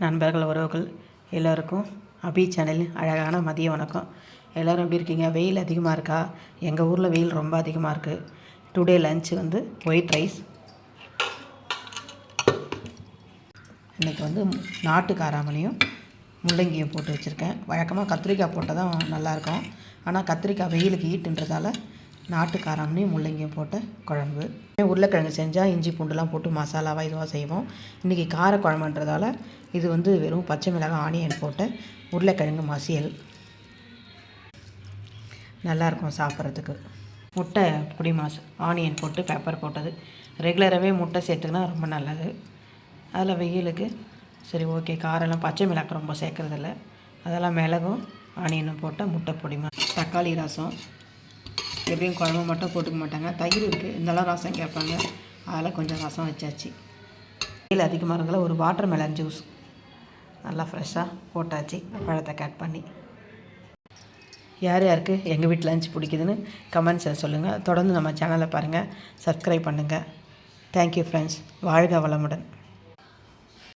நண்பர்கள் உறவுகள் எல்லோருக்கும் அபி சேனலின் அழகான மதிய வணக்கம். எல்லோரும் எப்படி இருக்கீங்க? வெயில் அதிகமாக இருக்கா? எங்கள் ஊரில் வெயில் ரொம்ப அதிகமாக இருக்குது. Today lunch white rice. இன்றைக்கி நாட்டு காராமணியும் முள்ளங்கியும் போட்டு வச்சுருக்கேன். வழக்கமாக கத்திரிக்காய் போட்டால் தான் நல்லாயிருக்கும். ஆனால் கத்திரிக்காய் வெயிலுக்கு ஈட்டுன்றதால நாட்டு காராமணியும் முள்ளங்கியும் போட்ட குழம்பு. உருளைக்கிழங்கு செஞ்சால் இஞ்சி பூண்டுலாம் போட்டு மசாலாவாக இதுவாக செய்வோம். இன்றைக்கி காரக்குழம்புன்றதால இது வெறும் பச்சை மிளகாய் ஆனியன் போட்ட உருளைக்கிழங்கு மசியல். நல்லாயிருக்கும் சாப்பிட்றதுக்கு. முட்டை பொடி ஆனியன் போட்டு பெப்பர் போட்டது. ரெகுலராகவே முட்டை சேர்த்துக்கினா ரொம்ப நல்லது. அதில் வெயிலுக்கு சரி ஓகே, காரெல்லாம் பச்சை மிளகாய் ரொம்ப சேர்க்குறதில்ல, அதெல்லாம் மிளகும் ஆனியனும் போட்டால் முட்டை பொடி தக்காளி ரசம். எப்படியும் குழம்பு மட்டும் போட்டுக்க மாட்டாங்க, தயிர் இருக்குது, இதெல்லாம் ரசம் கேட்பாங்க, அதில் கொஞ்சம் ரசம் வச்சாச்சு. வெயில் அதிகமாக இருக்கிற ஒரு வாட்டர் மெலன் ஜூஸ் நல்லா ஃப்ரெஷ்ஷாக போட்டாச்சு, பழத்தை கட் பண்ணி. யார் யாருக்கு எங்கள் வீட்டில் லஞ்ச் பிடிக்குதுன்னு கமெண்ட்ஸில் சொல்லுங்கள். தொடர்ந்து நம்ம சேனலை பாருங்கள், சப்ஸ்கிரைப் பண்ணுங்கள். Thank you friends. வாழ்க வளமுடன்.